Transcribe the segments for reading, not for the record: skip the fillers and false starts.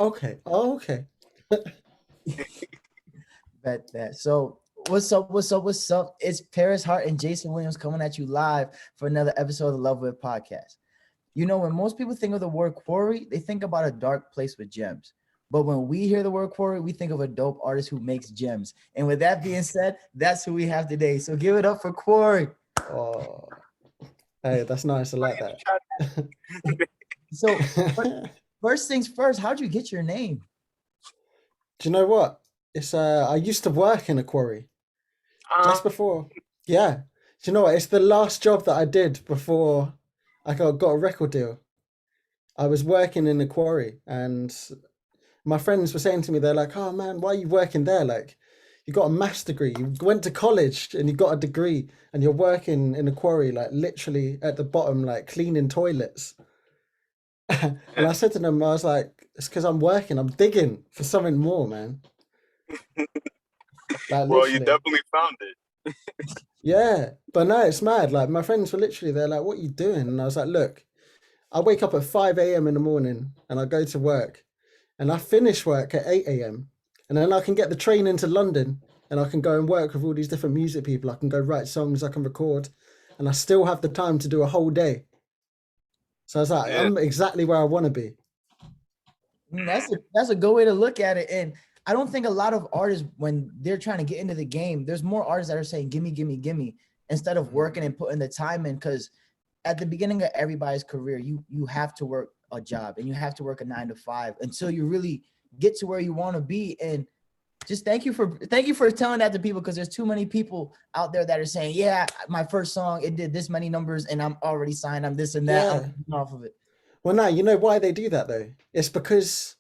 Okay. Oh, okay. Bet that. So what's up? What's up? What's up? It's Paris Hart and Jason Williams coming at you live for another episode of the Love With podcast. You know, when most people think of the word quarry, they think about a dark place with gems. But when we hear the word quarry, we think of a dope artist who makes gems. And with that being said, that's who we have today. So give it up for Quarry. Oh, hey, that's nice. I like that. So first things first, how'd you get your name? Do you know what? It's I used to work in a quarry just before. Yeah. Do you know what? It's the last job that I did before I got a record deal. I was working in a quarry, and my friends were saying to me, they're like, "Oh man, why are you working there? Like, you got a maths degree, you went to college, and you got a degree, and you're working in a quarry, like literally at the bottom, like cleaning toilets." And I said to them, I was like, "It's because I'm working. I'm digging for something more, man." Like Well, you literally. definitely found it. Yeah, but no, it's mad. Like my friends were literally, they're like, "What are you doing?" And I was like, "Look, I wake up at 5 a.m. in the morning and I go to work, and I finish work at 8 a.m. and then I can get the train into London and I can go and work with all these different music people. I can go write songs, I can record, and I still have the time to do a whole day." So I was like, Yeah. I'm exactly where I want to be. That's a good way to look at it. And I don't think a lot of artists, when they're trying to get into the game, there's more artists that are saying, gimme, gimme, gimme, instead of working and putting the time in. Because at the beginning of everybody's career, you have to work a job and you have to work a 9 to 5 until you really get to where you want to be. And just thank you for telling that to people, because there's too many people out there that are saying, yeah, my first song, it did this many numbers and I'm already signed, I'm this and that, Yeah. I'm off of it. Well, no, you know why they do that though? It's because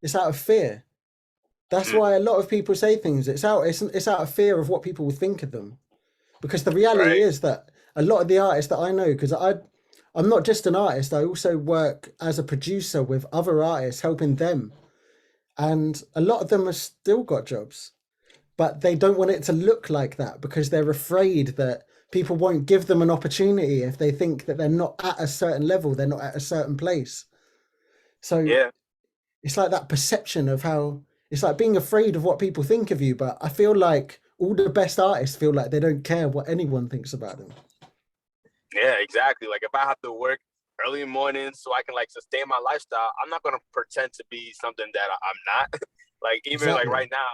it's out of fear. That's why a lot of people say things. It's out of fear of what people will think of them. Because the reality is that a lot of the artists that I know, because I'm not just an artist, I also work as a producer with other artists, helping them. And a lot of them have still got jobs, but they don't want it to look like that because they're afraid that people won't give them an opportunity if they think that they're not at a certain level, they're not at a certain place. So Yeah. it's like that perception of how it's like being afraid of what people think of you. But I feel like all the best artists feel like they don't care what anyone thinks about them. Yeah, exactly. Like if I have to work early in the morning so I can like sustain my lifestyle, I'm not gonna pretend to be something that I'm not. Like even like Exactly. right now,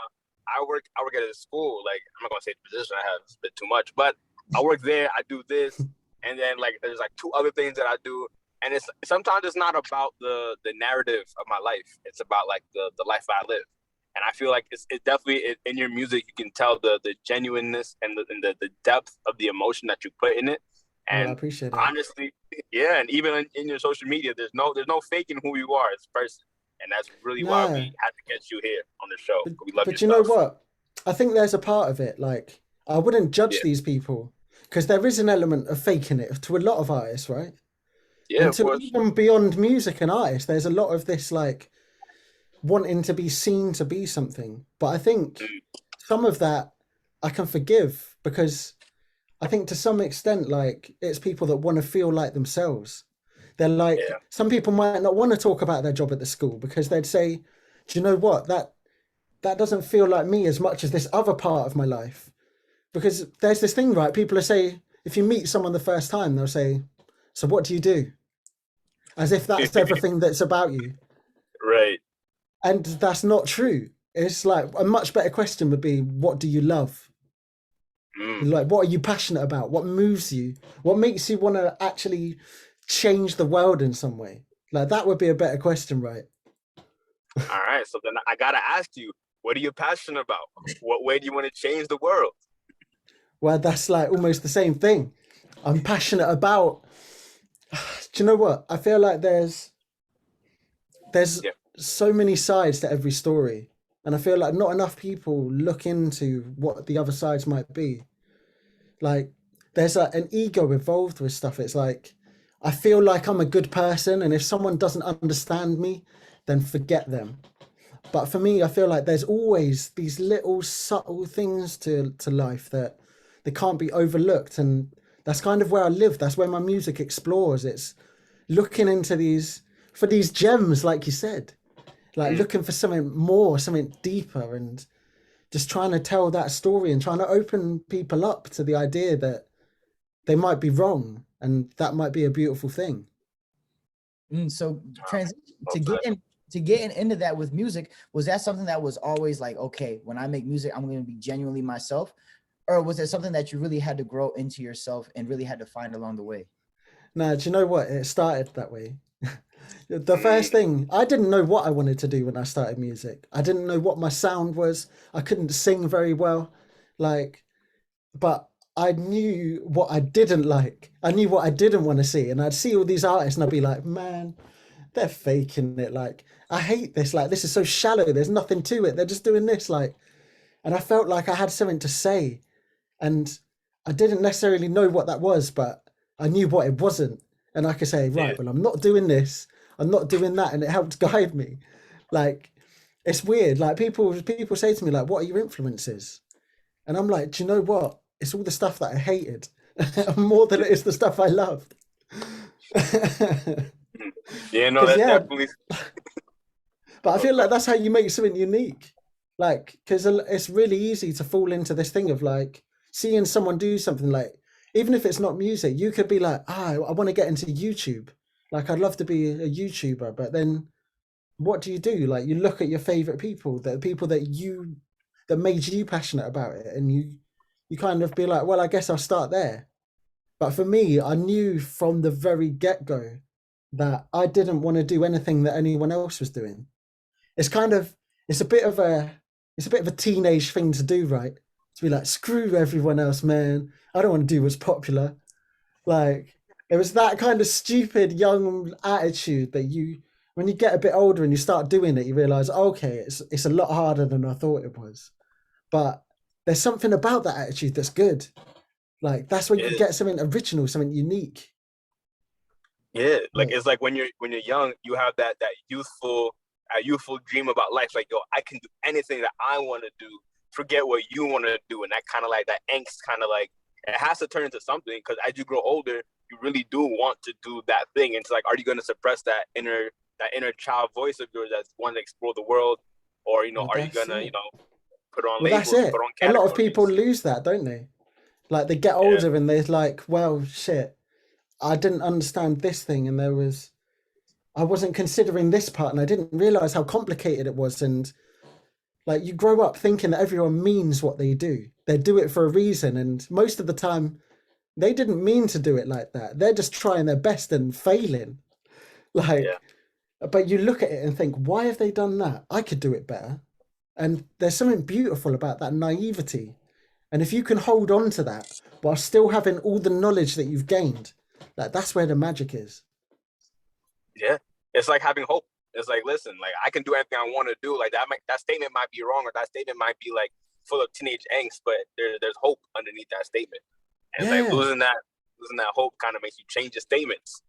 I work at a school. Like I'm not gonna say the position I have, it's a bit too much, but I work there, I do this, and then like there's like 2 other things that I do. And it's sometimes it's not about the narrative of my life. It's about like the life I live. And I feel like it's definitely in your music you can tell the genuineness and the depth of the emotion that you put in it. And I appreciate that. honestly, yeah, and even in your social media, there's no faking who you are as a person. And that's really why we had to get you here on the show. We love But your you know stuff. what? I think there's a part of it. Like I wouldn't judge these people because there is an element of faking it to a lot of artists, right? Yeah, And of to course. even beyond music and artists, there's a lot of this like wanting to be seen to be something. But I think some of that I can forgive because I think to some extent, like it's people that want to feel like themselves. They're like, some people might not want to talk about their job at the school because they'd say, do you know what? That doesn't feel like me as much as this other part of my life. Because there's this thing, right? People say, if you meet someone the first time, they'll say, so what do you do? As if that's everything that's about you. Right. And that's not true. It's like a much better question would be, what do you love? Like, what are you passionate about? What moves you? What makes you want to actually change the world in some way? Like, that would be a better question, right? All right. So then I got to ask you, what are you passionate about? What way do you want to change the world? Well, that's like almost the same thing. I'm passionate about. Do you know what? I feel like there's so many sides to every story, and I feel like not enough people look into what the other sides might be. Like, there's like an ego involved with stuff. It's like I feel like I'm a good person, and if someone doesn't understand me, then forget them. But for me, I feel like there's always these little subtle things to life that they can't be overlooked. And that's kind of where I live. That's where my music explores. It's looking into these gems, like you said. like looking for something more, something deeper, and just trying to tell that story and trying to open people up to the idea that they might be wrong and that might be a beautiful thing. So transition to getting into that with music, was that something that was always like, okay, when I make music, I'm going to be genuinely myself? Or was it something that you really had to grow into yourself and really had to find along the way? Now, do you know what? It started that way. The first thing, I didn't know what I wanted to do when I started music. I didn't know what my sound was. I couldn't sing very well. Like, but I knew what I didn't like. I knew what I didn't want to see. And I'd see all these artists and I'd be like, man, they're faking it. Like, I hate this. Like, this is so shallow. There's nothing to it. They're just doing this. Like, and I felt like I had something to say. And I didn't necessarily know what that was, but I knew what it wasn't. And I could say, right, well, I'm not doing this. I'm not doing that. And it helped guide me. Like, it's weird. Like, people say to me, like, what are your influences? And I'm like, do you know what? It's all the stuff that I hated more than it is the stuff I loved. Yeah, no, that's definitely. But I feel like that's how you make something unique. Like, because it's really easy to fall into this thing of like seeing someone do something, like, even if it's not music, you could be like, I want to get into YouTube. Like, I'd love to be a YouTuber. But then what do? Like, you look at your favorite people, the people that made you passionate about it. And you kind of be like, well, I guess I'll start there. But for me, I knew from the very get-go that I didn't want to do anything that anyone else was doing. It's a bit of a teenage thing to do, right? To be like, screw everyone else, man. I don't want to do what's popular. Like, it was that kind of stupid young attitude that when you get a bit older and you start doing it, you realize, okay, it's a lot harder than I thought it was. But there's something about that attitude that's good. Like, that's when you get something original, something unique. Yeah, like it's like when you're young, you have that youthful dream about life. Like, yo, I can do anything that I want to do. Forget what you want to do, and that kind of like that angst, kind of like it has to turn into something. Because as you grow older, you really do want to do that thing. And it's like, are you going to suppress that inner child voice of yours that's wanting to explore the world, or are you gonna put on labels, that's it. put on categories? A lot of people lose that, don't they? Like, they get older and they're like, well, shit, I didn't understand this thing, and I wasn't considering this part, and I didn't realize how complicated it was. And like, you grow up thinking that everyone means what they do. They do it for a reason, and most of the time, they didn't mean to do it like that. They're just trying their best and failing. Like, but you look at it and think, why have they done that? I could do it better. And there's something beautiful about that naivety. And if you can hold on to that while still having all the knowledge that you've gained, that's where the magic is. Yeah, it's like having hope. It's like, listen, like, I can do anything I want to do. Like, that statement might be wrong, or that statement might be like full of teenage angst, but there's hope underneath that statement. And like losing that hope kind of makes you change your statements,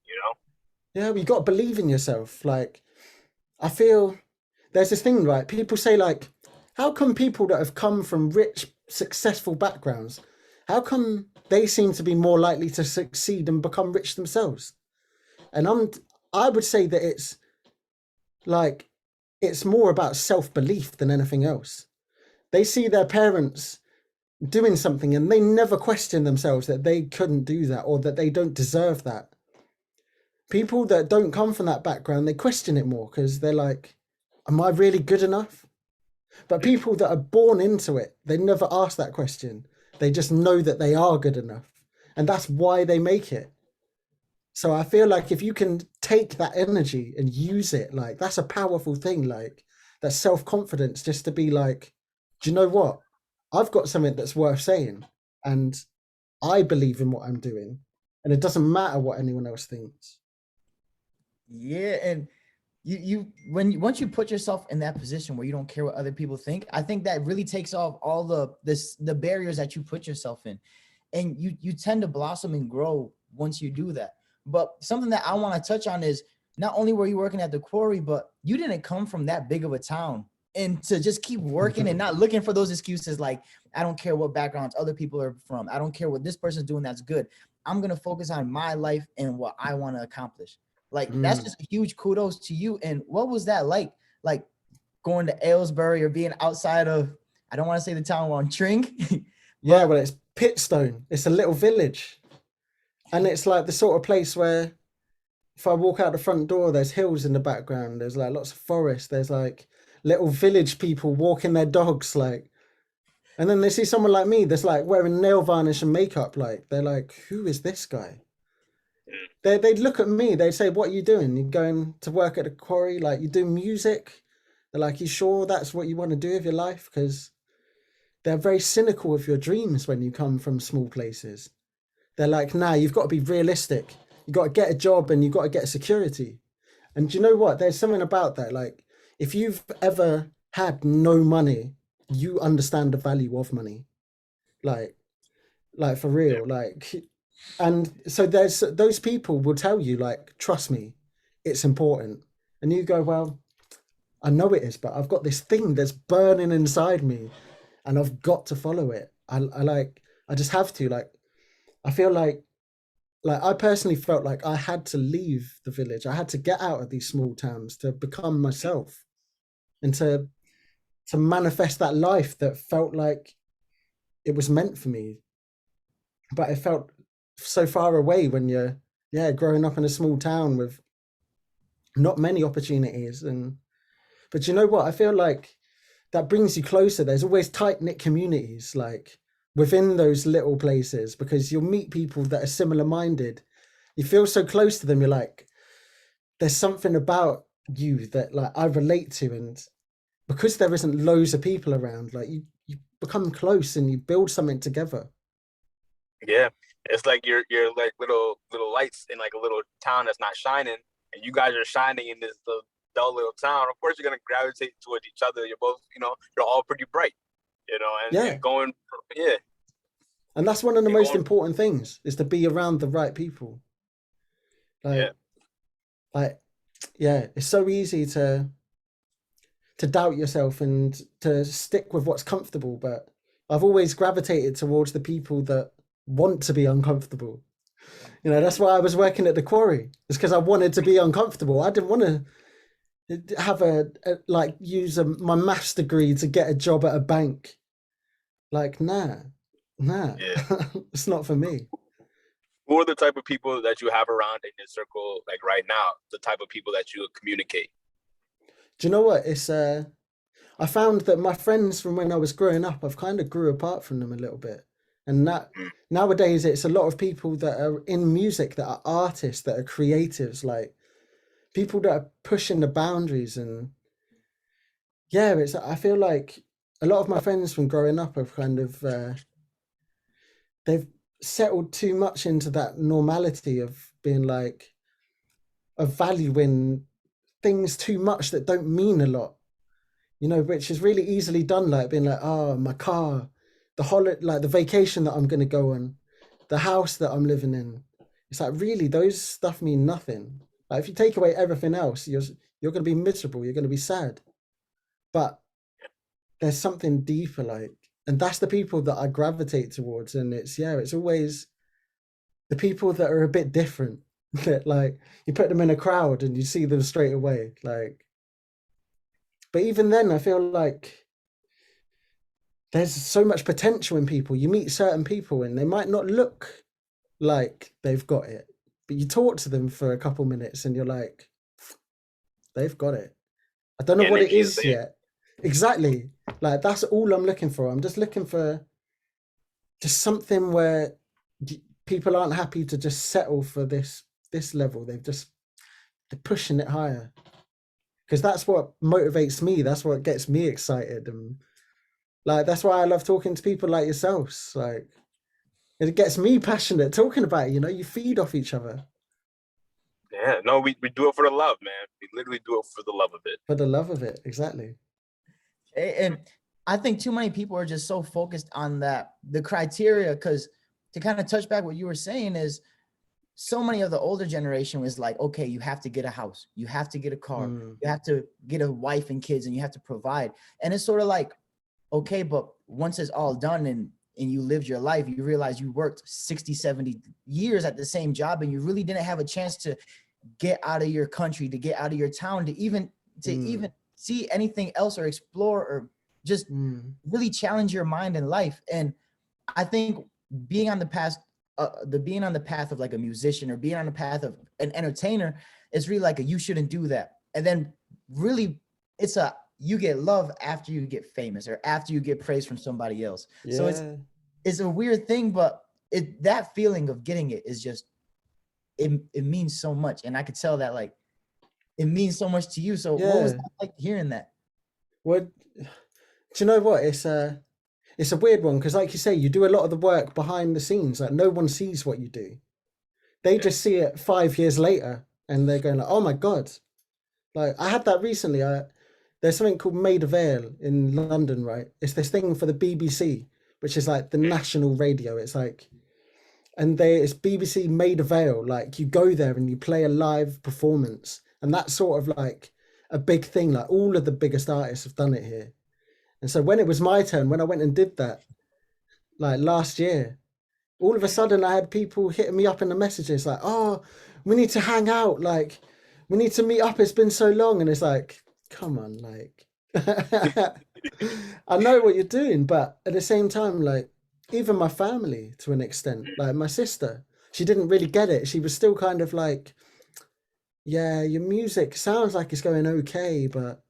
Yeah, you got to believe in yourself. Like, I feel there's this thing, right? People say, like, how come people that have come from rich, successful backgrounds, how come they seem to be more likely to succeed and become rich themselves? And I would say that it's more about self-belief than anything else. They see their parents doing something and they never question themselves that they couldn't do that or that they don't deserve that. People that don't come from that background, they question it more because they're like, am I really good enough? But people that are born into it, they never ask that question. They just know that they are good enough. And that's why they make it. So I feel like if you can take that energy and use it, like, that's a powerful thing. Like, that self-confidence, just to be like, do you know what? I've got something that's worth saying, and I believe in what I'm doing, and it doesn't matter what anyone else thinks. Yeah, and once you put yourself in that position where you don't care what other people think, I think that really takes off all the barriers that you put yourself in, and you tend to blossom and grow once you do that. But something that I want to touch on is, not only were you working at the Quarry, but you didn't come from that big of a town, and to just keep working and not looking for those excuses like, I don't care what backgrounds other people are from, I don't care what this person's doing that's good, I'm gonna focus on my life and what I want to accomplish. Like, that's just a huge kudos to you. And what was that like going to Aylesbury or being outside of, I don't want to say the town on Tring. Yeah, well, it's Pitstone. It's a little village. And it's like the sort of place where if I walk out the front door, there's hills in the background. There's like lots of forest. There's like little village people walking their dogs, like, and then they see someone like me that's like wearing nail varnish and makeup. Like, they're like, who is this guy? They'd look at me. They'd say, what are you doing? You're going to work at a quarry? Like, you do music? They're like, you sure that's what you want to do with your life? Because they're very cynical of your dreams when you come from small places. They're like, nah, you've got to be realistic. You got to get a job and you got to get security. And do you know what? There's something about that. Like, if you've ever had no money, you understand the value of money. Like for real. Like, and so there's those people will tell you, like, trust me, it's important. And you go, well, I know it is, but I've got this thing that's burning inside me and I've got to follow it. I just have to. Like, I feel like I personally felt like I had to leave the village. I had to get out of these small towns to become myself and to manifest that life that felt like it was meant for me. But it felt so far away when you're, growing up in a small town with not many opportunities. But you know what? I feel like that brings you closer. There's always tight-knit communities, like, within those little places, because you'll meet people that are similar minded. You feel so close to them. You're like, there's something about you that, like, I relate to. And because there isn't loads of people around, like, you become close and you build something together. Yeah. It's like you're like little lights in like a little town that's not shining, and you guys are shining in this dull little town. Of course you're gonna gravitate towards each other. You're both, you're all pretty bright. And going, and that's one of the most important things, is to be around the right people. It's so easy to doubt yourself and to stick with what's comfortable, but I've always gravitated towards the people that want to be uncomfortable. That's why I was working at the quarry. It's because I wanted to be uncomfortable. I didn't want to have use my maths degree to get a job at a bank. Like, nah, it's not for me. Who are the type of people that you have around in your circle, like right now, the type of people that you communicate? Do you know what? It's I found that my friends from when I was growing up, I've kind of grew apart from them a little bit. And that nowadays it's a lot of people that are in music, that are artists, that are creatives, like people that are pushing the boundaries. And I feel like a lot of my friends from growing up have kind of they've settled too much into that normality of being like, of valuing things too much that don't mean a lot, which is really easily done, like being like, oh, my car, the vacation that I'm going to go on, the house that I'm living in. It's like, really, those stuff mean nothing. Like, if you take away everything else, you're going to be miserable. You're going to be sad. But there's something deeper, like, and that's the people that I gravitate towards. And it's always the people that are a bit different. That, like, you put them in a crowd and you see them straight away. Like, but even then, I feel like there's so much potential in people. You meet certain people and they might not look like they've got it, but you talk to them for a couple minutes and you're like, they've got it. I don't know what it is yet. Exactly. Like, that's all I'm looking for. I'm just looking for just something where people aren't happy to just settle for this level. They're pushing it higher. Because that's what motivates me. That's what gets me excited. And like, that's why I love talking to people like yourselves. Like, it gets me passionate talking about it. You feed off each other. Yeah, no, we do it for the love, man. We literally do it for the love of it. For the love of it, exactly. And I think too many people are just so focused on the criteria, because to kind of touch back what you were saying is, so many of the older generation was like, okay, you have to get a house, you have to get a car, you have to get a wife and kids, and you have to provide. And it's sort of like, okay, but once it's all done and you lived your life, you realize you worked 60, 70 years at the same job, and you really didn't have a chance to get out of your country, to get out of your town, to even see anything else or explore or just really challenge your mind in life. And I think being on the path of like a musician or being on the path of an entertainer is really like you shouldn't do that. And then really you get love after you get famous or after you get praise from somebody else. Yeah. So it's a weird thing, but that feeling of getting it is just, it means so much. And I could tell that like it means so much to you. So what was that like hearing that? Well, do you know what? It's a weird one because, like you say, you do a lot of the work behind the scenes. Like no one sees what you do. They just see it 5 years later, and they're going like, "Oh my god!" Like I had that recently. There's something called Maid of Vale in London, right? It's this thing for the BBC, which is like the national radio. It's like, and it's BBC Maid of Vale. Like you go there and you play a live performance, and that's sort of like a big thing. Like all of the biggest artists have done it here. And so when it was my turn, when I went and did that, like last year, all of a sudden I had people hitting me up in the messages like, "Oh, we need to hang out. Like, we need to meet up. It's been so long." And it's like, come on, like, I know what you're doing, but at the same time, like, even my family to an extent, like my sister, she didn't really get it. She was still kind of like, "Yeah, your music sounds like it's going okay, but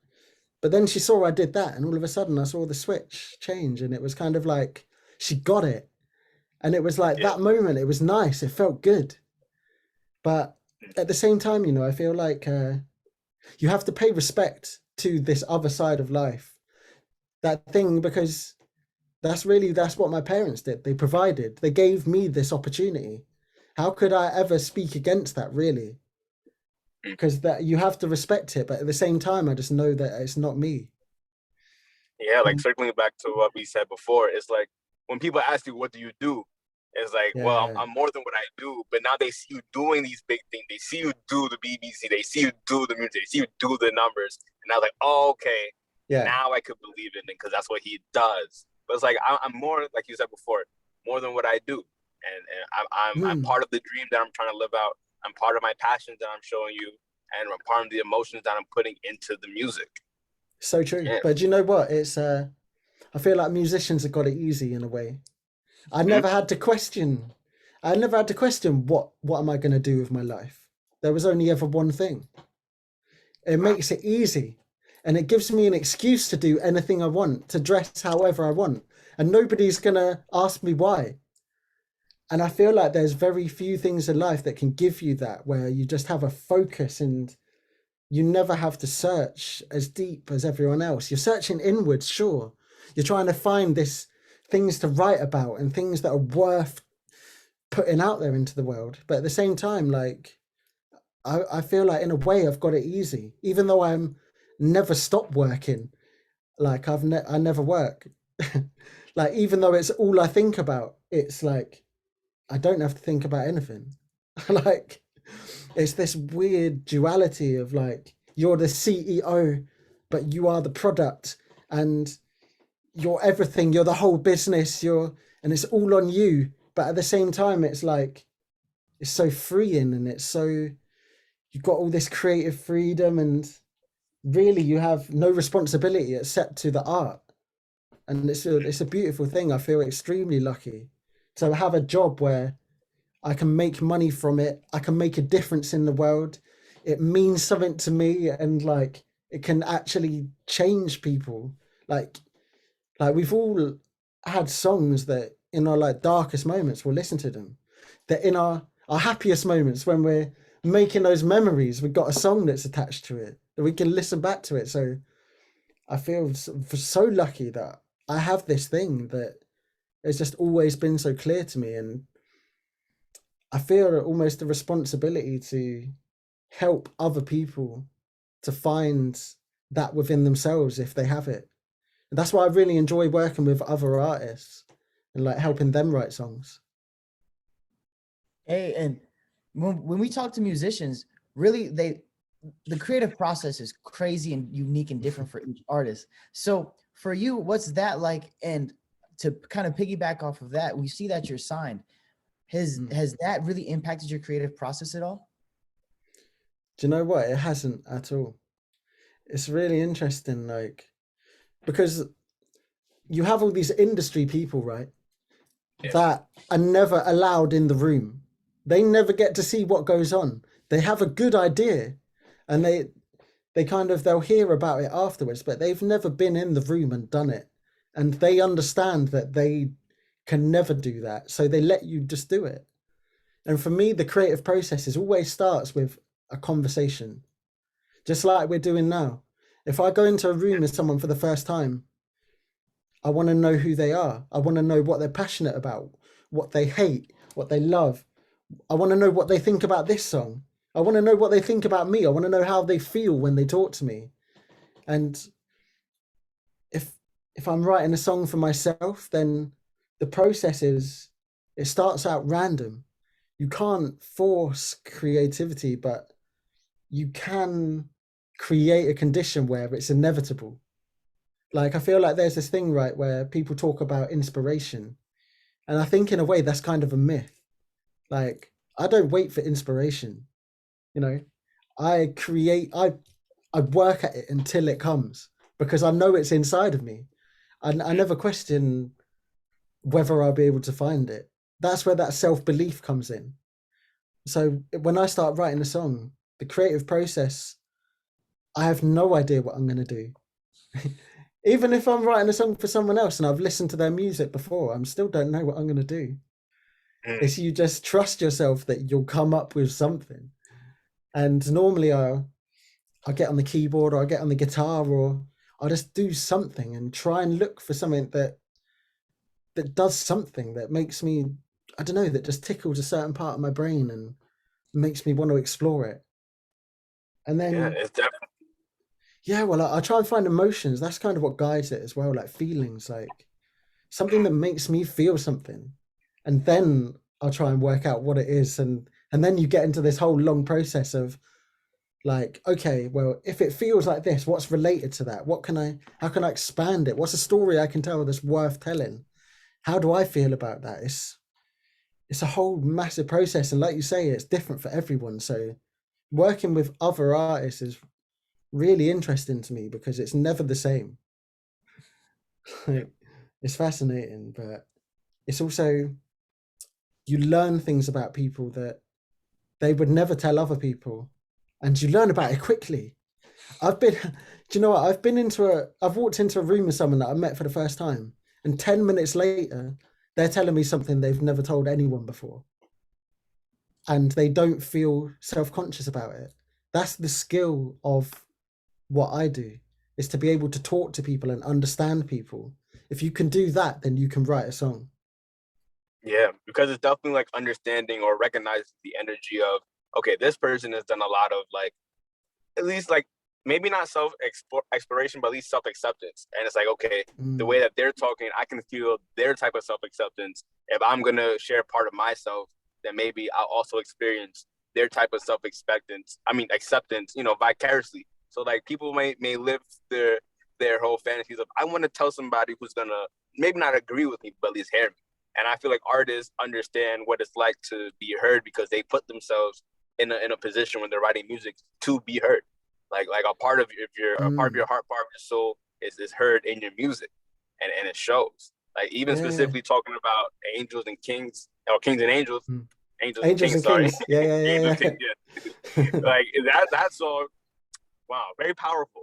then she saw I did that, and all of a sudden I saw the switch change, and it was kind of like she got it, and it was like that moment. It was nice. It felt good, but at the same time, you know, I feel like you have to pay respect to this other side of life, that thing, because that's what my parents did. They gave me this opportunity. How could I ever speak against that, really? Because that you have to respect it, but at the same time, I just know that it's not me. Yeah, like circling back to what we said before, it's like when people ask you, "What do you do?" It's like, well, I'm more than what I do. But now they see you doing these big things. They see you do the BBC. They see you do the music. They see you do the numbers. And I was like, oh, okay, now I could believe it because that's what he does. But it's like I'm more, like you said before, more than what I do, and I'm part of the dream that I'm trying to live out. I'm part of my passions that I'm showing you, and I'm part of the emotions that I'm putting into the music. So true. Yeah. But you know what? It's I feel like musicians have got it easy in a way. I never had to question what am I going to do with my life. There was only ever one thing. It makes it easy, and it gives me an excuse to do anything I want, to dress however I want, and nobody's going to ask me why. And I feel like there's very few things in life that can give you that, where you just have a focus and you never have to search as deep as everyone else. You're searching inwards, sure. You're trying to find things to write about and things that are worth putting out there into the world. But at the same time, like, I feel like in a way I've got it easy, even though I'm never stop working. Like I never work. Like, even though it's all I think about, it's like, I don't have to think about anything. Like, it's this weird duality of like, you're the CEO, but you are the product, and you're everything. You're the whole business. And it's all on you. But at the same time, it's like, it's so freeing, and it's so, you've got all this creative freedom, and really you have no responsibility except to the art. And it's a beautiful thing. I feel extremely lucky to have a job where I can make money from it. I can make a difference in the world. It means something to me, and like, it can actually change people. Like we've all had songs that in our like darkest moments, we'll listen to them. That in our happiest moments, when we're making those memories, we've got a song that's attached to it that we can listen back to it. So I feel so lucky that I have this thing that has just always been so clear to me, and I feel almost a responsibility to help other people to find that within themselves if they have it. And that's why I really enjoy working with other artists and like helping them write songs. Hey, and when we talk to musicians, really the creative process is crazy and unique and different for each artist. So for you, what's that like? And to kind of piggyback off of that, we see that you're signed. Has that really impacted your creative process at all? Do you know what? It hasn't at all. It's really interesting, like, because you have all these industry people, right, Yeah. that are never allowed in the room. They never get to see what goes on. They have a good idea, and they kind of they'll hear about it afterwards, but they've never been in the room and done it, and they understand that they can never do that, so they let you just do it. And for me, the creative process is always starts with a conversation, just like we're doing now. If I go into a room with someone for the first time, I want to know who they are. I want to know what they're passionate about, what they hate, what they love. I want to know what they think about this song. I want to know what they think about me. I want to know how they feel when they talk to me. And if if I'm writing a song for myself, then the process is it starts out random. You can't force creativity, but you can create a condition where it's inevitable. Like I feel like there's this thing, right, where people talk about inspiration. And I think in a way that's kind of a myth. Like I don't wait for inspiration, you know. I create I work at it until it comes because I know it's inside of me. I never question whether I'll be able to find it. That's where that self-belief comes in. So when I start writing a song, the creative process, I have no idea what I'm going to do. Even if I'm writing a song for someone else and I've listened to their music before, I'm still don't know what I'm going to do. It's you just trust yourself that you'll come up with something. And normally I get on the keyboard or I get on the guitar or I'll just do something and try and look for something that does something that makes me, I don't know, that just tickles a certain part of my brain and makes me want to explore it. And then Yeah, it's definitely. yeah, well, I try and find emotions. That's kind of what guides it as well, like feelings, like something that makes me feel something. And then I'll try and work out what it is. And then you get into this whole long process of like, okay, well, if it feels like this, what's related to that? How can I expand it? What's a story I can tell that's worth telling? How do I feel about that? It's a whole massive process. And like you say, it's different for everyone. So working with other artists is really interesting to me because it's never the same. Like, it's fascinating, but it's also you learn things about people that they would never tell other people, and you learn about it quickly. Do you know what? I've walked into a room with someone that I met for the first time, and 10 minutes later, they're telling me something they've never told anyone before, and they don't feel self-conscious about it. That's the skill of what I do, is to be able to talk to people and understand people. If you can do that, then you can write a song. Yeah, because it's definitely like understanding or recognizing the energy of, okay, this person has done a lot of like, at least like maybe not self exploration, but at least self acceptance. And it's like, okay, the way that they're talking, I can feel their type of self acceptance. If I'm gonna share part of myself, then maybe I'll also experience their type of self acceptance. Acceptance, vicariously. So like people may live their whole fantasies of I want to tell somebody who's gonna maybe not agree with me, but at least hear me. And I feel like artists understand what it's like to be heard because they put themselves in a position when they're writing music to be heard. Like a part of a part of your heart, part of your soul is heard in your music, and it shows. Like even specifically talking about angels and kings, or kings and angels, angels and kings. Sorry, Kings. Yeah. angels, kings, yeah. Like that song, wow, very powerful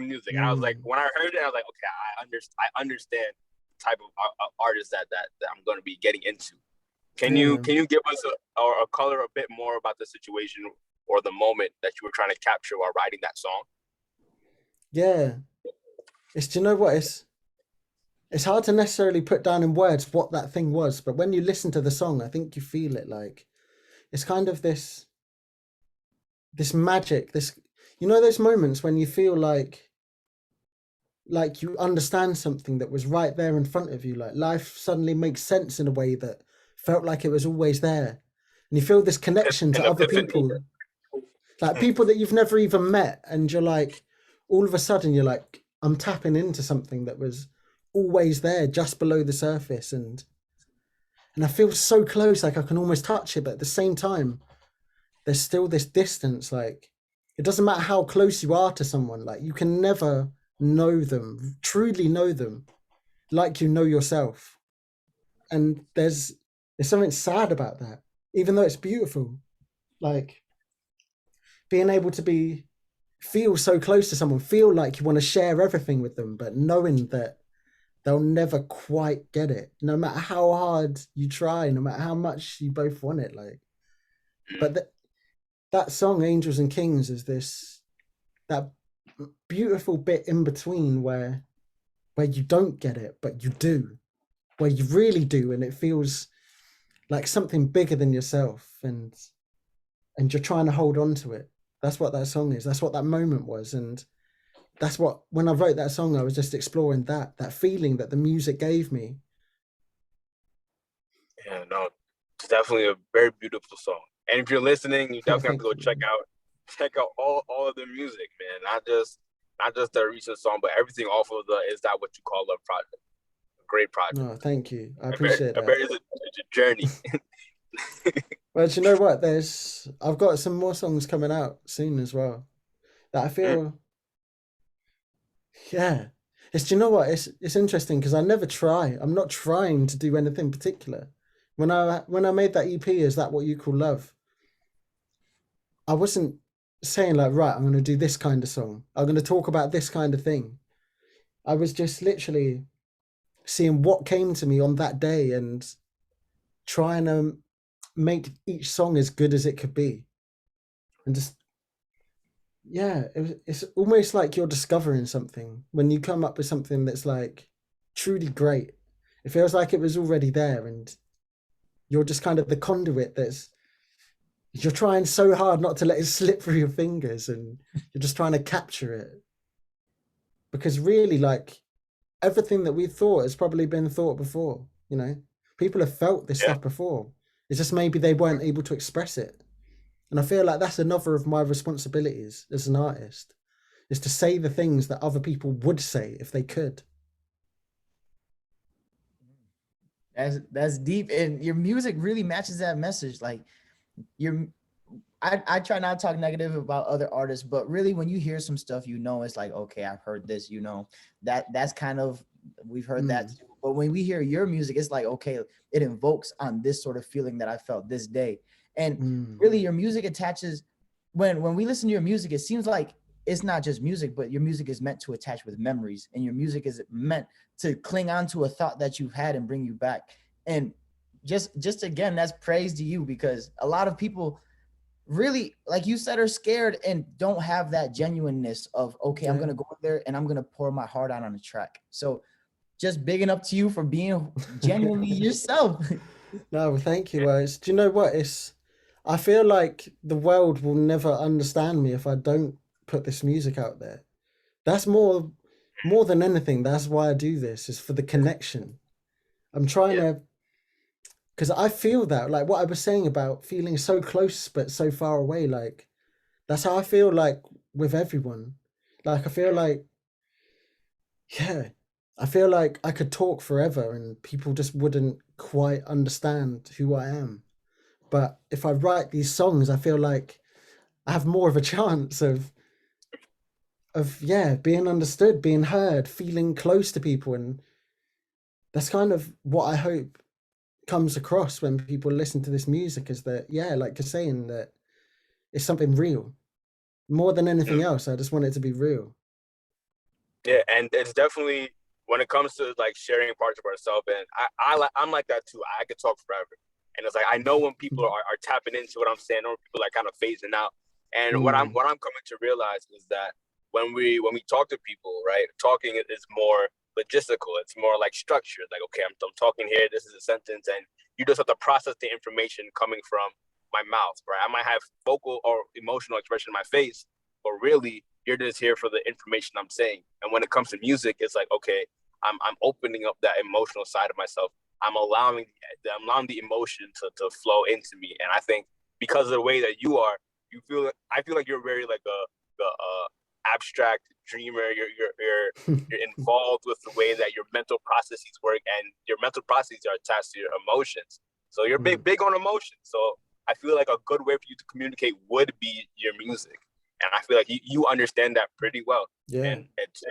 music. And I was like, when I heard it, I was like, okay, I understand the type of artist that I'm going to be getting into. Can you give us a color a bit more about the situation or the moment that you were trying to capture while writing that song? Yeah. Do you know what? It's hard to necessarily put down in words what that thing was, but when you listen to the song, I think you feel it. Like it's kind of this magic, those moments when you feel like you understand something that was right there in front of you, like life suddenly makes sense in a way that felt like it was always there, and you feel this connection to other people, like people that you've never even met, and you're like, all of a sudden you're like, I'm tapping into something that was always there just below the surface, and I feel so close, like I can almost touch it, but at the same time there's still this distance. Like it doesn't matter how close you are to someone, like you can never know them, truly know them, like you know yourself. And there's something sad about that, even though it's beautiful. Like being able to feel so close to someone, feel like you want to share everything with them, but knowing that they'll never quite get it, no matter how hard you try, no matter how much you both want it. Like, but that song, Angels and Kings, is that beautiful bit in between where you don't get it, but you do, where you really do, and it feels like something bigger than yourself, and you're trying to hold on to it. That's what that song is. That's what that moment was, and that's what, when I wrote that song, I was just exploring that feeling that the music gave me. Yeah, no, it's definitely a very beautiful song. And if you're listening, you Oh, definitely have to thank go you. check out all of the music, man. Not just the recent song, but everything off of the Is That What You Call Love project. A great project. No, thank you. I appreciate that. It's a journey. Well, do you know what? I've got some more songs coming out soon as well that I feel, yeah. Do you know what? It's interesting because I never try. I'm not trying to do anything particular. When I made that EP, Is That What You Call Love? I wasn't saying like, right, I'm going to do this kind of song. I'm going to talk about this kind of thing. I was just literally seeing what came to me on that day and trying to make each song as good as it could be. And just, yeah, it's almost like you're discovering something when you come up with something that's like truly great. It feels like it was already there, and you're just kind of the conduit you're trying so hard not to let it slip through your fingers, and you're just trying to capture it. Because really, like, everything that we thought has probably been thought before, you know? People have felt this Yeah. stuff before. It's just maybe they weren't able to express it. And I feel like that's another of my responsibilities as an artist, is to say the things that other people would say if they could. That's deep, and your music really matches that message. Like your I try not to talk negative about other artists, but really when you hear some stuff, you know, it's like, okay, I've heard this, you know, that's kind of, we've heard that too. But when we hear your music, it's like, okay, it invokes on this sort of feeling that I felt this day. And really your music attaches, when we listen to your music, it seems like it's not just music, but your music is meant to attach with memories, and your music is meant to cling on to a thought that you've had and bring you back. And just again, that's praise to you, because a lot of people really, like you said, are scared and don't have that genuineness of, okay, I'm gonna go in there and I'm gonna pour my heart out on a track. So just bigging up to you for being genuinely yourself. No, thank you. Do you know what? I feel like the world will never understand me if I don't put this music out there. That's more than anything. That's why I do this, is for the connection. I'm trying to, because I feel that, like what I was saying about feeling so close but so far away, like that's how I feel like with everyone. Like I feel like, yeah, I feel like I could talk forever and people just wouldn't quite understand who I am. But if I write these songs, I feel like I have more of a chance of being understood, being heard, feeling close to people. And that's kind of what I hope comes across when people listen to this music, is that, yeah, like you're saying, that it's something real. More than anything else, I just want it to be real. Yeah, and it's definitely, when it comes to like sharing parts of ourselves, and I'm like that too. I could talk forever, and it's like I know when people are tapping into what I'm saying, or people like kind of phasing out. And what I'm coming to realize is that when we talk to people, right, talking is more logistical. It's more like structured. Like, okay, I'm talking here. This is a sentence, and you just have to process the information coming from my mouth, right? I might have vocal or emotional expression in my face, but really you're just here for the information I'm saying. And when it comes to music, it's like, okay, I'm opening up that emotional side of myself. I'm allowing the emotion to flow into me. And I think because of the way that you are, I feel like you're very like a abstract dreamer. You're involved with the way that your mental processes work, and your mental processes are attached to your emotions. So you're big on emotions. So I feel like a good way for you to communicate would be your music. and I feel like you understand that pretty well. Yeah. And it's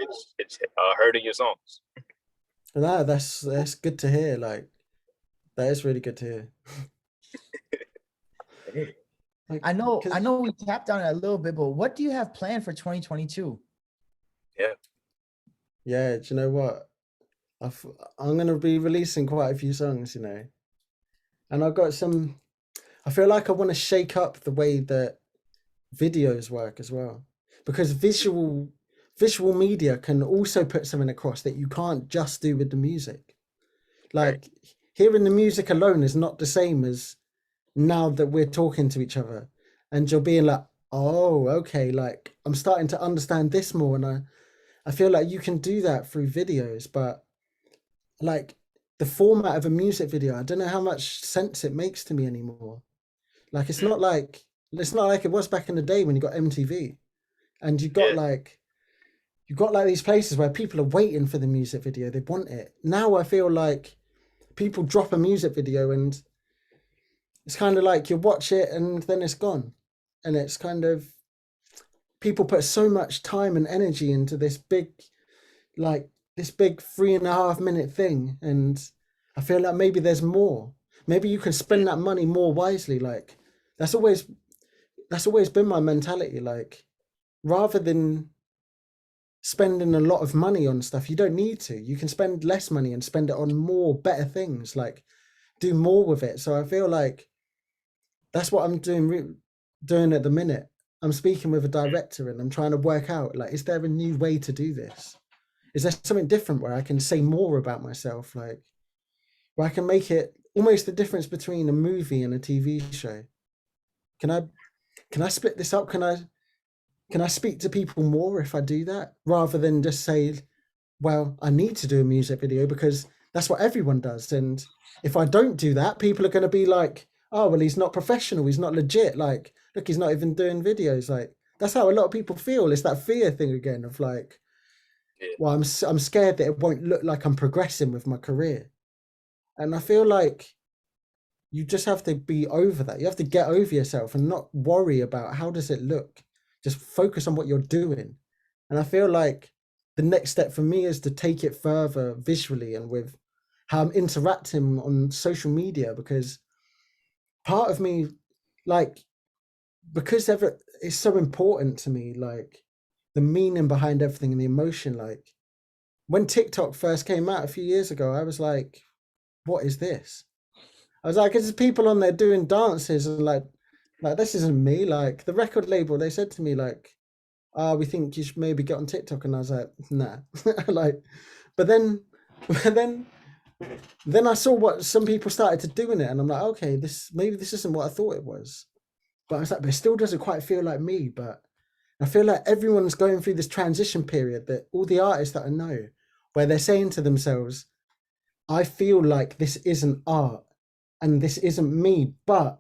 heard in your songs. No, that's good to hear. Like, that is really good to hear. Like, I know we tapped on it a little bit, but what do you have planned for 2022? Yeah, do you know what? I'm gonna be releasing quite a few songs, you know, and I've got some. I feel like I want to shake up the way that videos work as well, because visual media can also put something across that you can't just do with the music. Like, hearing the music alone is not the same as now that we're talking to each other and you're being like, oh, okay, like I'm starting to understand this more, and I feel like you can do that through videos, but like the format of a music video, I don't know how much sense it makes to me anymore. Like, it's not like it was back in the day when you got MTV and you got like these places where people are waiting for the music video, they want it. Now I feel like people drop a music video and it's kind of like you watch it and then it's gone. And it's kind of, people put so much time and energy into this big 3.5 minute thing. And I feel like maybe there's more. Maybe you can spend that money more wisely. Like, that's always been my mentality. Like, rather than spending a lot of money on stuff, you don't need to. You can spend less money and spend it on more better things. Like, do more with it. So I feel like that's what I'm doing at the minute. I'm speaking with a director and I'm trying to work out, like, is there a new way to do this? Is there something different where I can say more about myself? Like, where I can make it almost the difference between a movie and a TV show. Can I split this up? Can I speak to people more if I do that, rather than just say, well, I need to do a music video because that's what everyone does. And if I don't do that, people are going to be like, oh, well, he's not professional. He's not legit. Like, look, he's not even doing videos. Like, that's how a lot of people feel. It's that fear thing again of like, well, I'm scared that it won't look like I'm progressing with my career. And I feel like you just have to be over that. You have to get over yourself and not worry about how does it look. Just focus on what you're doing. And I feel like the next step for me is to take it further visually and with how I'm interacting on social media, because part of me, like, because it's so important to me, like the meaning behind everything and the emotion. Like, when TikTok first came out a few years ago, I was like, what is this? I was like, it's people on there doing dances and like this isn't me. Like, the record label, they said to me like, we think you should maybe get on TikTok, and I was like, nah. Like, but then I saw what some people started to do in it, and I'm like, okay, this isn't what I thought it was. But I was like, but it still doesn't quite feel like me. But I feel like everyone's going through this transition period, that all the artists that I know, where they're saying to themselves, I feel like this isn't art and this isn't me, but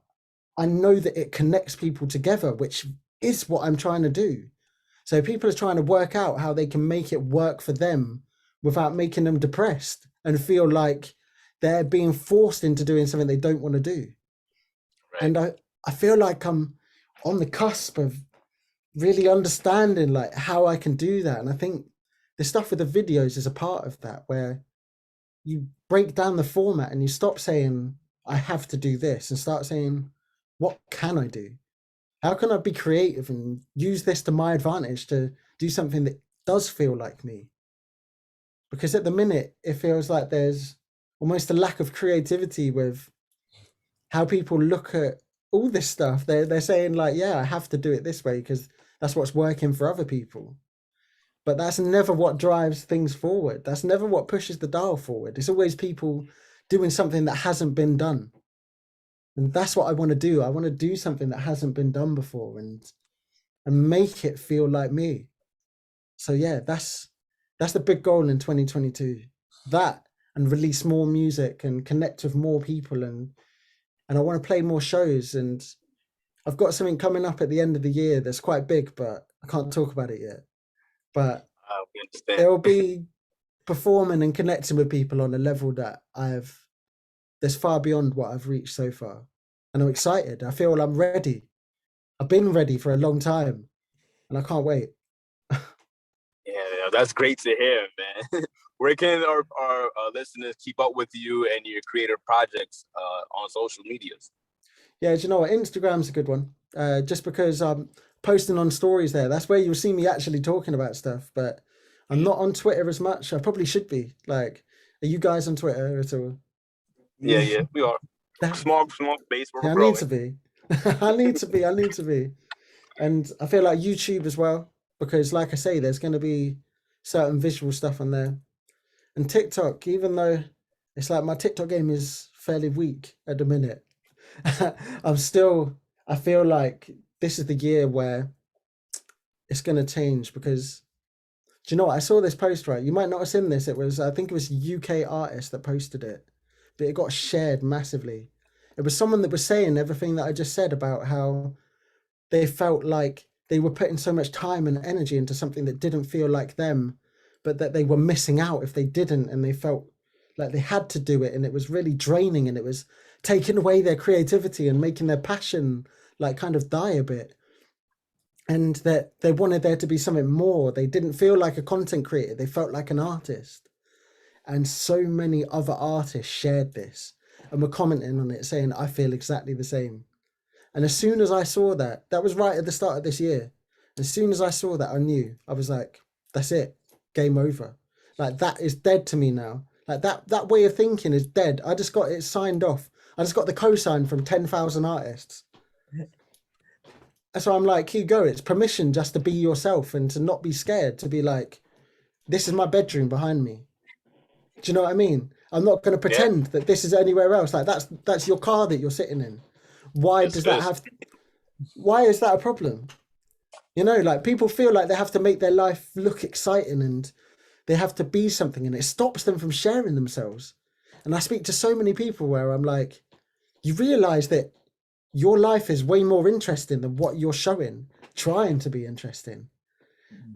I know that it connects people together, which is what I'm trying to do. So people are trying to work out how they can make it work for them without making them depressed and feel like they're being forced into doing something they don't want to do. Right. And I feel like I'm on the cusp of really understanding like how I can do that. And I think the stuff with the videos is a part of that, where you break down the format and you stop saying, I have to do this, and start saying, what can I do? How can I be creative and use this to my advantage to do something that does feel like me? Because at the minute, it feels like there's almost a lack of creativity with how people look at all this stuff. They're saying like, yeah, I have to do it this way because that's what's working for other people. But that's never what drives things forward. That's never what pushes the dial forward. It's always people doing something that hasn't been done. And that's what I want to do. I want to do something that hasn't been done before and make it feel like me. So yeah, that's the big goal in 2022. That, and release more music and connect with more people, and I want to play more shows. And I've got something coming up at the end of the year that's quite big, but I can't talk about it yet. But there will be performing and connecting with people on a level that that's far beyond what I've reached so far. And I'm excited. I feel I'm ready. I've been ready for a long time. and I can't wait. Yeah, that's great to hear, man. Where can our listeners keep up with you and your creative projects on social medias? Yeah, do you know what? Instagram's a good one. Just because I'm posting on stories there. That's where you'll see me actually talking about stuff. But I'm not on Twitter as much. I probably should be. Like, are you guys on Twitter at all? Yeah, we are That, small base, but we're yeah, I need growing. to be. I need to be. I need to be. And I feel like YouTube as well, because like I say, there's going to be certain visual stuff on there. And TikTok, even though it's like my TikTok game is fairly weak at the minute, I'm still, I feel like this is the year where it's going to change because do you know what? I saw this post, right? You might not have seen this. It was, I think it was a UK artist that posted it, but it got shared massively. It was someone that was saying everything that I just said about how they felt like they were putting so much time and energy into something that didn't feel like them, but that they were missing out if they didn't, and they felt like they had to do it, and it was really draining, and it was taking away their creativity and making their passion like kind of die a bit. And that they wanted there to be something more. They didn't feel like a content creator, they felt like an artist. And so many other artists shared this and were commenting on it saying, I feel exactly the same. And as soon as I saw that, that was right at the start of this year. As soon as I saw that, I knew. I was like, that's it. Game over. Like, that is dead to me now. Like, that way of thinking is dead. I just got it signed off. I just got the cosign from 10,000 artists. So I'm like, here you go. It's permission just to be yourself and to not be scared, to be like, this is my bedroom behind me. Do you know what I mean? I'm not going to pretend that this is anywhere else. Like, that's your car that you're sitting in. Why does that have? Why is that a problem? You know, like people feel like they have to make their life look exciting and they have to be something, and it stops them from sharing themselves. And I speak to so many people where I'm like, you realize that your life is way more interesting than what you're showing, trying to be interesting.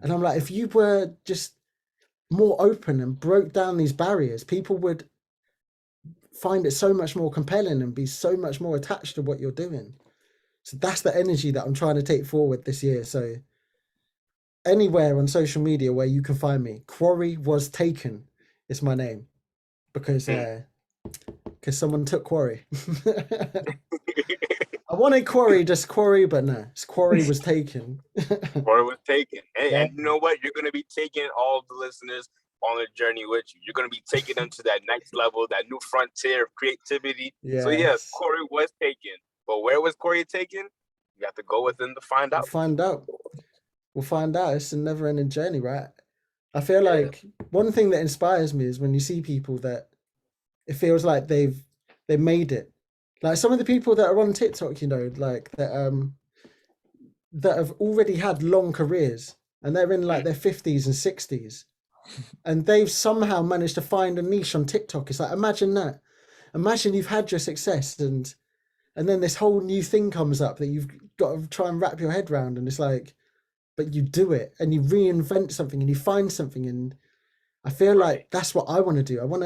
And I'm like, if you were just more open and broke down these barriers, people would find it so much more compelling and be so much more attached to what you're doing. So that's the energy that I'm trying to take forward this year. So anywhere on social media where you can find me, Quarry was taken is my name because someone took Quarry. I wanted Quarry, just Quarry, but no, it's Quarry was taken. Quarry was taken. And, Yeah. and you know what? You're going to be taking all the listeners on a journey with you. You're going to be taking them to that next level, that new frontier of creativity. Yes. So yes, Quarry was taken. But where was Quarry taken? You have to go within to find out. We'll find out. It's a never-ending journey, right? I feel like one thing that inspires me is when you see people that it feels like they made it. Like some of the people that are on TikTok, you know, like that have already had long careers and they're in like their 50s and 60s, and they've somehow managed to find a niche on TikTok. It's like, imagine that. Imagine you've had your success and then this whole new thing comes up that you've got to try and wrap your head around, and it's like, but you do it and you reinvent something and you find something. And I feel like that's what I want to do. I want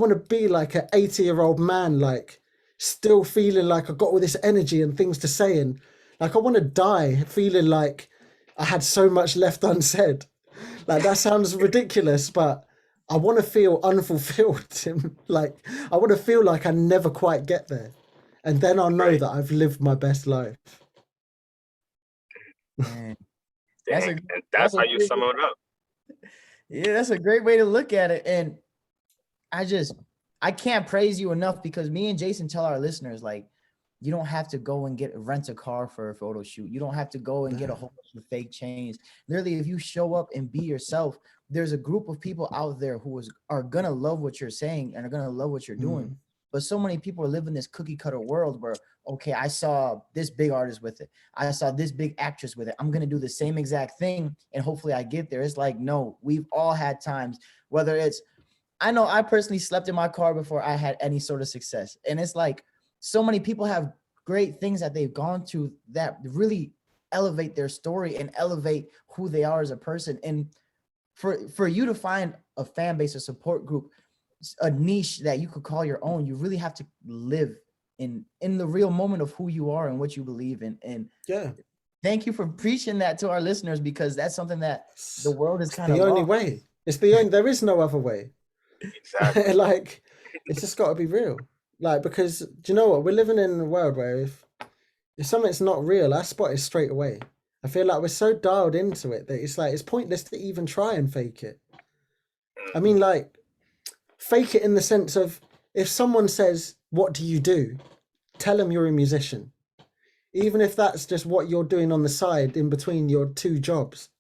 to be like an 80-year-old man, like still feeling like I got all this energy and things to say. And like, I want to die feeling like I had so much left unsaid. Like, that sounds ridiculous, but I want to feel unfulfilled. Like, I want to feel like I never quite get there. And then I'll know that I've lived my best life. Man. That's how you sum it up. Yeah, that's a great way to look at it. And I can't praise you enough, because me and Jason tell our listeners, like, you don't have to go and rent a car for a photo shoot. You don't have to go and get a whole bunch of fake chains. Literally, if you show up and be yourself, there's a group of people out there who are gonna love what you're saying and are gonna love what you're doing. But so many people are living this cookie cutter world where, okay, I saw this big artist with it. I saw this big actress with it. I'm going to do the same exact thing and hopefully I get there. It's like, no, we've all had times, whether it's, I know I personally slept in my car before I had any sort of success. And it's like, so many people have great things that they've gone through that really elevate their story and elevate who they are as a person. And for you to find a fan base, a support group, a niche that you could call your own, you really have to live in the real moment of who you are and what you believe in. And yeah, thank you for preaching that to our listeners, because that's something that the world is It's kind of the only lost. way. It's the only. There is no other way. Exactly. Like, it's just got to be real. Like, because do you know what? We're living in a world where if something's not real, I spot it straight away. I feel like we're so dialed into it that it's like it's pointless to even try and fake it. I mean, like, fake it in the sense of if someone says, "What do you do?" Tell them you're a musician, even if that's just what you're doing on the side in between your two jobs,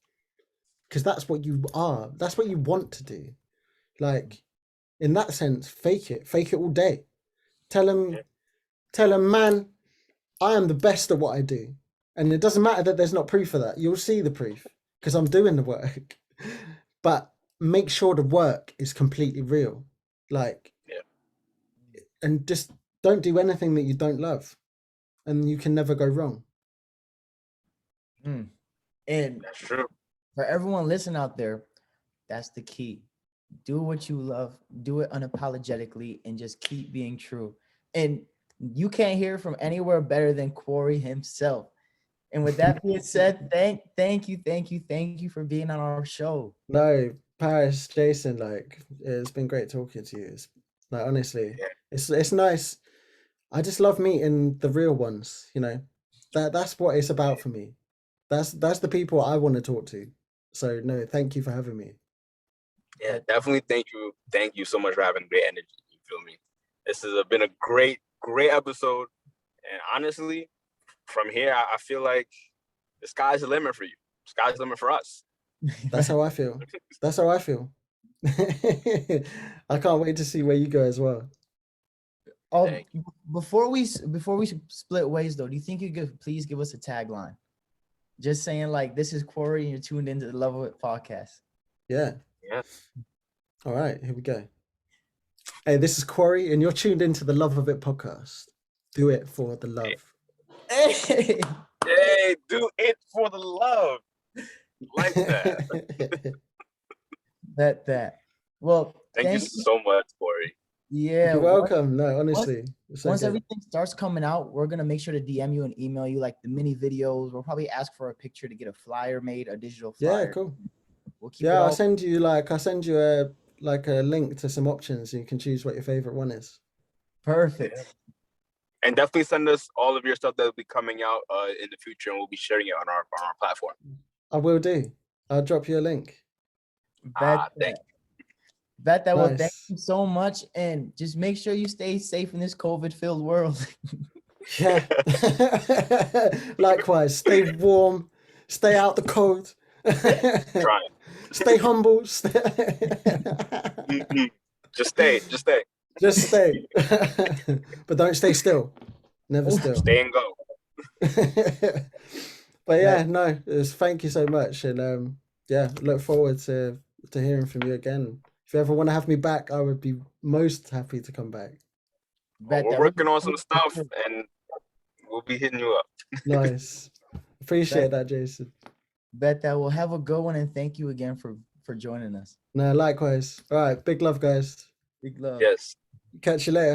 because that's what you are. That's what you want to do. Like, in that sense, fake it all day. Tell them, man, I am the best at what I do. And it doesn't matter that there's not proof of that. You'll see the proof because I'm doing the work. But make sure the work is completely real. Like, and just don't do anything that you don't love. And you can never go wrong. And That's true. for everyone listening out there, that's the key. Do what you love, do it unapologetically, and just keep being true. And you can't hear from anywhere better than Quarry himself. And with that being said, thank you for being on our show. No, Paris, Jason, like, it's been great talking to you. It's, like, honestly, Yeah. it's nice. I just love meeting the real ones, you know. That's what it's about for me. That's the people I want to talk to. So no, thank you for having me. Yeah, definitely. Thank you so much for having great energy. You feel me? This has been a great episode. And honestly, from here, I feel like the sky's the limit for you. Sky's the limit for us. That's how I feel. That's how I feel. I can't wait to see where you go as well. Oh, before we split ways though, do you think you could please give us a tagline? Just saying, like, this is Quarry and you're tuned into the Love of It podcast. Yeah. Yeah. All right, here we go. Hey, this is Quarry, and you're tuned into the Love of It podcast. Do it for the love. Hey, Hey, do it for the love. Like that. that. Well, Thank you so much, Quarry. Yeah, you're welcome. No, honestly, once everything starts coming out, we're gonna make sure to DM you and email you like the mini videos. We'll probably ask for a picture to get a flyer made, a digital flyer. Yeah, cool. We'll keep I'll send you a link to some options, and you can choose what your favorite one is. Perfect. Yeah. And definitely send us all of your stuff that will be coming out in the future, and we'll be sharing it on our platform. I will do. I'll drop you a link. Thank you. Well, thank you so much, and just make sure you stay safe in this COVID-filled world. Yeah. Likewise, stay warm, stay out the cold. Try it. Stay humble. Just stay. Just stay. But don't stay still. Never still. Stay and go. But yeah, no, thank you so much, and yeah, look forward to hearing from you again. If you ever want to have me back, I would be most happy to come back. We're working on some stuff, and we'll be hitting you up. Nice. Appreciate that, Jason. Bet that. We'll have a good one, and thank you again for joining us. No, likewise. All right, big love, guys. Big love. Yes. Catch you later.